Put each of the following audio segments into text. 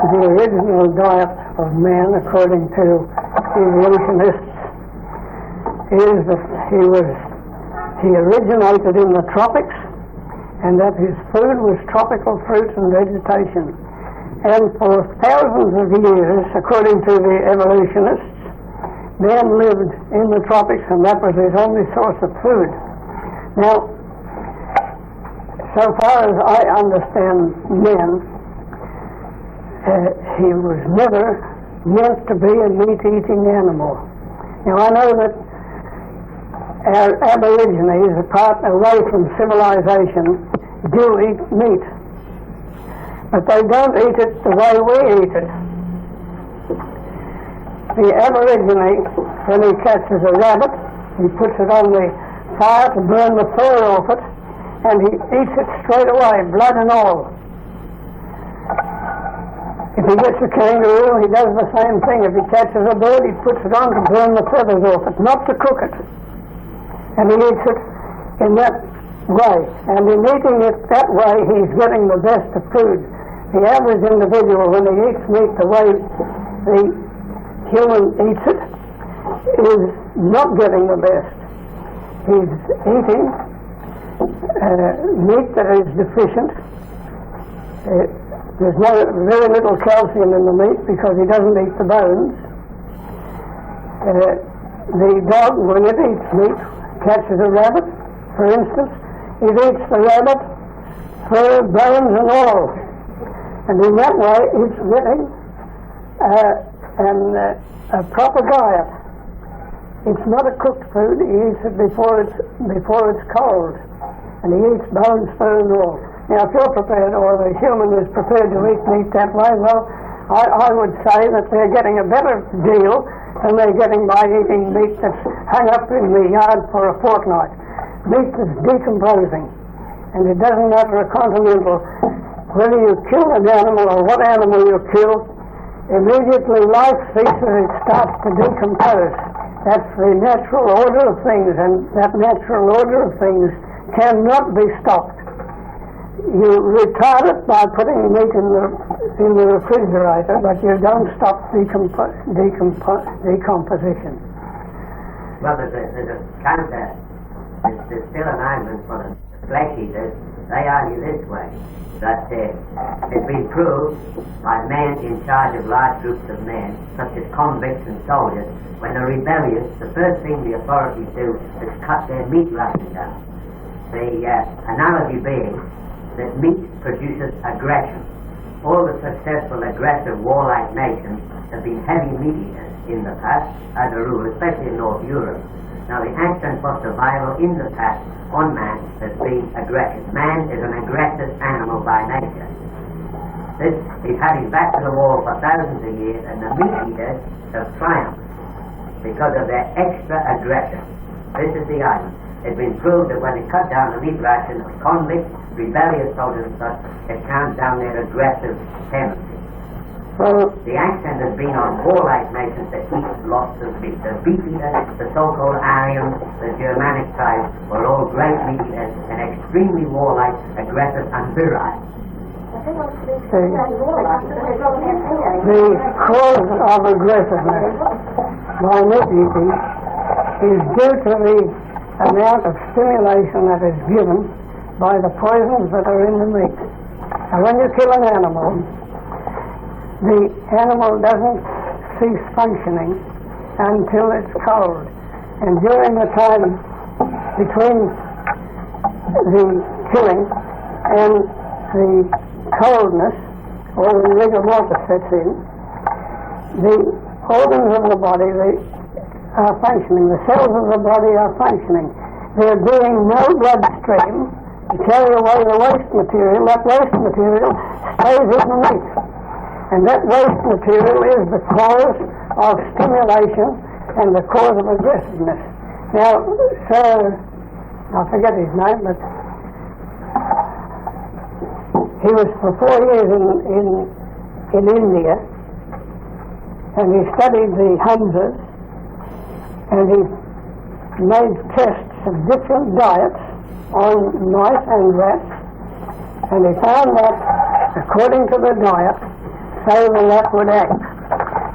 the original diet of man, according to evolutionists, is that he originated in the tropics, and that his food was tropical fruits and vegetation. And for thousands of years, according to the evolutionists, man lived in the tropics, and that was his only source of food. Now, so far as I understand man, he was never meant to be a meat-eating animal. Now, I know that our aborigines, apart away from civilization, do eat meat, but they don't eat it the way we eat it. The aborigine, when he catches a rabbit, he puts it on the fire to burn the fur off it, and he eats it straight away, blood and all. If he gets a kangaroo, he does the same thing. If he catches a bird, he puts it on to burn the feathers off it, not to cook it. And he eats it in that way. And in eating it that way, he's getting the best of food. The average individual, when he eats meat the way the human eats it, is not getting the best. He's eating meat that is deficient. There's very little calcium in the meat because he doesn't eat the bones. The dog, when it eats meat, catches a rabbit, for instance, it eats the rabbit, fur, bones and all. And in that way it's getting a proper diet. It's not a cooked food. He eats it before it's cold. And he eats bones, fur and all. Now, if you're prepared, or the human is prepared to eat meat that way, well, I would say that they're getting a better deal than they're getting by eating meat that's hung up in the yard for a fortnight. Meat is decomposing, and it doesn't matter a continental whether you kill an animal or what animal you kill, immediately life ceases, it starts to decompose. That's the natural order of things, and that natural order of things cannot be stopped. You retard it by putting meat in the refrigerator, but you don't stop decomposition. Well, there's a counter. There's still an argument for the flesh eaters. They argue this way, that it's been proved by men in charge of large groups of men, such as convicts and soldiers, when they're rebellious, the first thing the authorities do is cut their meat ration down. The analogy being that meat produces aggression. All the successful aggressive warlike nations have been heavy meat eaters in the past, as a rule, especially in North Europe. Now the action for survival in the past on man has been aggression. Man is an aggressive animal by nature. This is heading back to the wall for thousands of years, and the meat eaters have triumphed because of their extra aggression. This is the argument. It's been proved that when they cut down the meat ration of convicts, rebellious soldiers and such, it calms down their aggressive tendency. So the accent has been on warlike nations that eat lots of meat. The beef eaters, the so-called Aryans, the Germanic tribes, were all great meat eaters and extremely warlike, aggressive and virile. The cause of aggressiveness by meat eating is due to the amount of stimulation that is given by the poisons that are in the meat. And when you kill an animal, the animal doesn't cease functioning until it's cold. And during the time between the killing and the coldness, or the rigor mortis sets in, the organs of the body are functioning, the cells of the body are functioning. They're doing no bloodstream to carry away the waste material. That waste material stays in the meat. And that waste material is the cause of stimulation and the cause of aggressiveness. Now, Sir, I forget his name, but he was for 4 years in India, and he studied the Hamsas, and he made tests of different diets on mice and rats, and he found that according to the diet, say the that would act.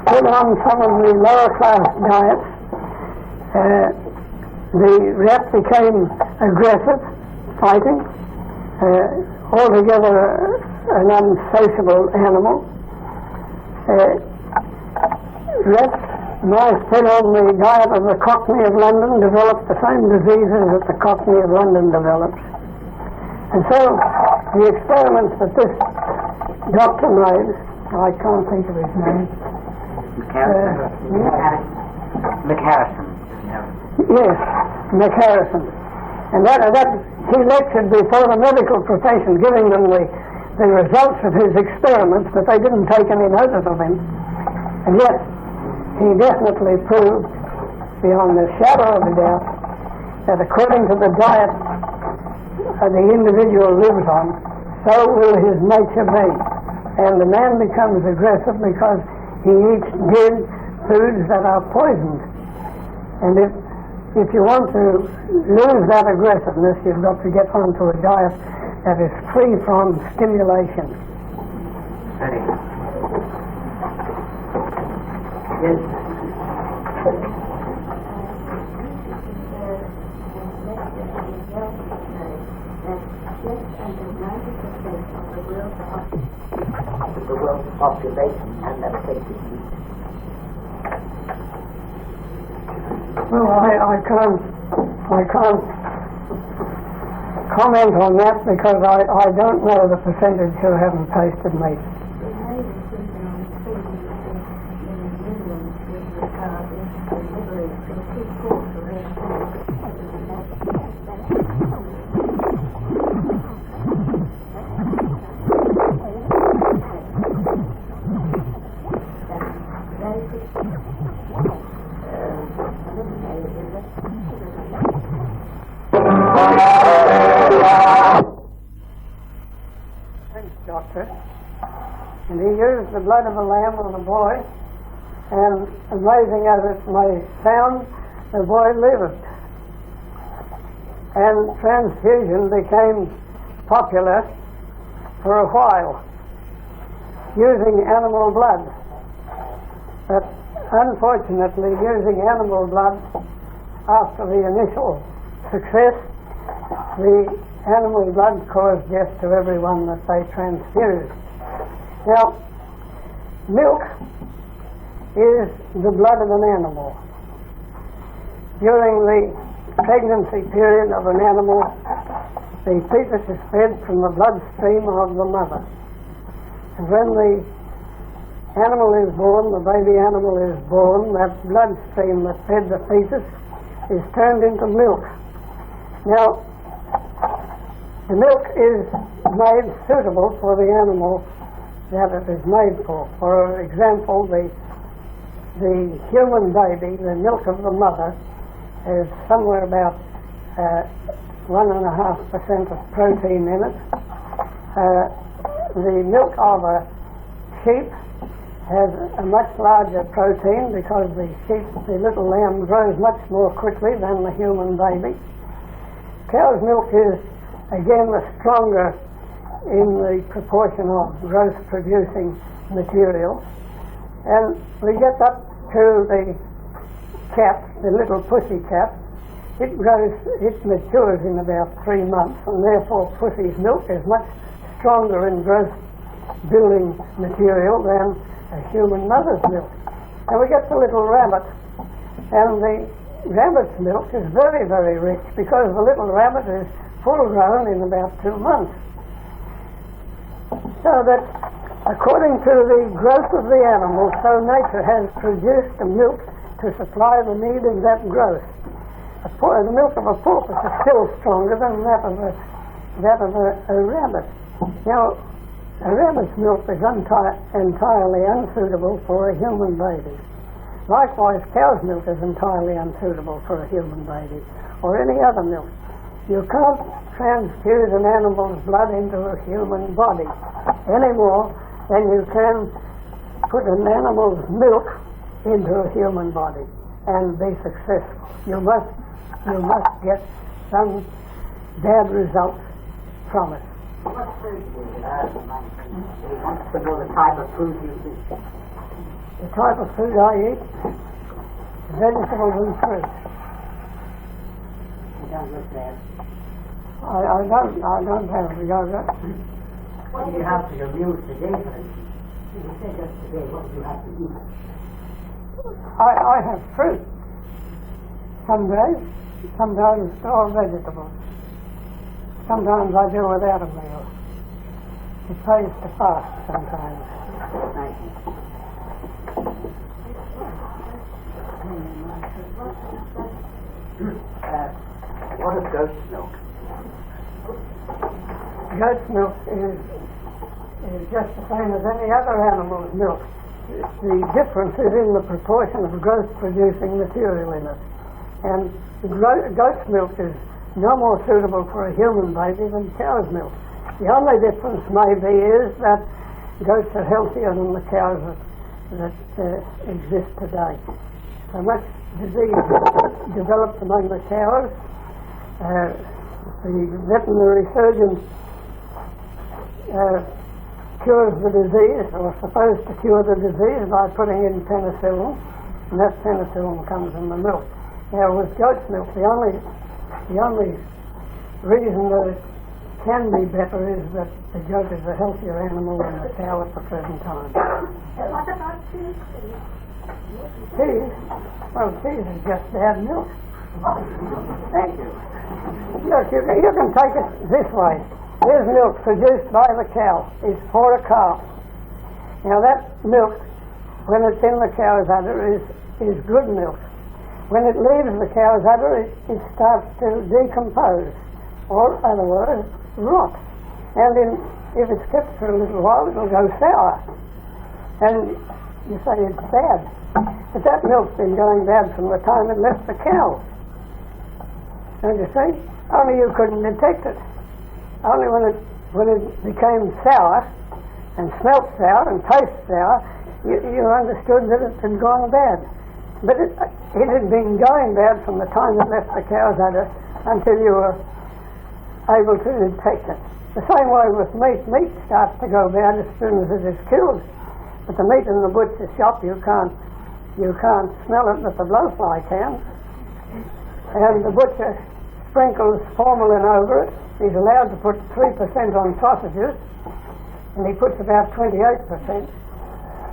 Put on some of the lower class diets, the rat became aggressive, fighting, altogether an unsociable animal. Rats, mice put on the diet of the Cockney of London developed the same diseases that the Cockney of London develops. And so the experiments that this doctor made, I can't think of his name. McHarrison. Yes, McHarrison. And that he lectured before the medical profession, giving them the results of his experiments, but they didn't take any notice of him. And yet, he definitely proved, beyond the shadow of a doubt, that according to the diet the individual lives on, so will his nature be. And the man becomes aggressive because he eats dead foods that are poisoned. And if you want to lose that aggressiveness, you've got to get onto a diet that is free from stimulation. Yes. The world's population and that affected you. Well, I can't comment on that because I don't know the percentage who haven't tasted meat. Doctor, and he used the blood of a lamb on the boy, and amazing as it may sound, the boy lived. And transfusion became popular for a while, using animal blood. But unfortunately, using animal blood after the initial success, the animal blood caused death to everyone that they transfused. Now, milk is the blood of an animal. During the pregnancy period of an animal, the fetus is fed from the bloodstream of the mother. And when the animal is born, the baby animal is born, that bloodstream that fed the fetus is turned into milk. Now, the milk is made suitable for the animal that it is made for. For example, the human baby, the milk of the mother, is somewhere about 1.5% of protein in it. The milk of a sheep has a much larger protein because the little lamb grows much more quickly than the human baby. Cow's milk is again the stronger in the proportion of growth producing material. And we get up to the cat, the little pussy cat. It matures in about 3 months, and therefore pussy's milk is much stronger in growth building material than a human mother's milk. And we get the little rabbit, and the rabbit's milk is very, very rich because the little rabbit is full grown in about 2 months. So that according to the growth of the animal, so nature has produced the milk to supply the need of that growth. The milk of a porpoise is still stronger than that of a rabbit. Now, a rabbit's milk is entirely unsuitable for a human baby. Likewise, cow's milk is entirely unsuitable for a human baby, or any other milk. You can't transfuse an animal's blood into a human body any more than you can put an animal's milk into a human body and be successful. You must get some bad results from it. What food do you eat? He wants to know the type of food you eat. The type of food I eat, vegetables and fruit. You don't look bad. I don't have yogurt. What do you have for your meals today, for instance? You said just today, what do you have to eat? I have fruit. Some days, sometimes all vegetables. Sometimes I do without a meal. It pays to fast sometimes. Thank you. What is goat's milk? Goat's milk is just the same as any other animal's milk. The difference is in the proportion of growth-producing material in it. And the goat's milk is no more suitable for a human baby than cow's milk. The only difference maybe is that goats are healthier than the cows that exist today. So much disease developed among the cows. The veterinary surgeon cures the disease, or supposed to cure the disease, by putting in penicillin, and that penicillin comes in the milk. Now with goat's milk, the only reason that it can be better is that the goat is a healthier animal than the cow at the present time. What about cheese? Cheese? Well, cheese is just bad milk. Thank you. Look, you can take it this way. Here's milk produced by the cow. It's for a calf. Now that milk, when it's in the cow's udder, is good milk. When it leaves the cow's udder, it starts to decompose, or otherwise rot. And if it's kept for a little while, it'll go sour. And you say it's bad. But that milk's been going bad from the time it left the cow. Don't you see? Only you couldn't detect it. Only when it became sour and smelt sour and tasted sour, you understood that it had gone bad. But it had been going bad from the time it left the cow's udder until you were able to detect it. The same way with meat. Meat starts to go bad as soon as it is killed. But the meat in the butcher's shop, you can't smell it, but the blowfly can. And the butcher sprinkles formalin over it. He's allowed to put 3% on sausages, and he puts about 28%,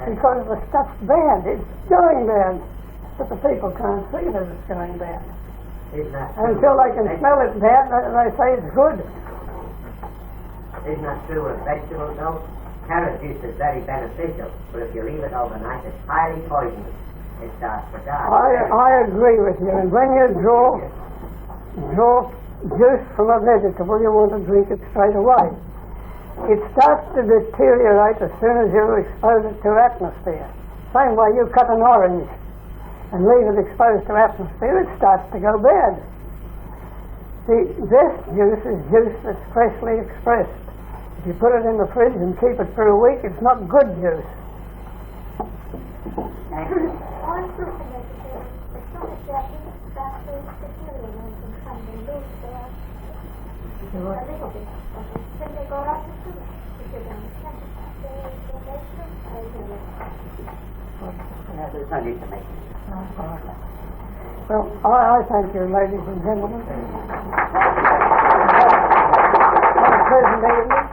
because the stuff's bad. It's going bad, but the people can't see that it's going bad. Until they can smell it bad, they say it's good. Isn't that true with vegetables, though? Carrot juice is very beneficial, but if you leave it overnight, it's highly poisonous. It starts to die. I agree with you. And when you draw juice from a vegetable, you want to drink it straight away. It starts to deteriorate as soon as you expose it to atmosphere. Same way you cut an orange and leave it exposed to atmosphere, it starts to go bad. The best juice is juice that's freshly expressed. If you put it in the fridge and keep it for a week, it's not good juice. All fruit and vegetables, it's not exactly that food material when it comes in loose, they are a little bit of it. When they go out to food, if you don't have it, they make them, I do it. There's no need to make it. Well, I thank you, ladies and gentlemen. Have a pleasant evening.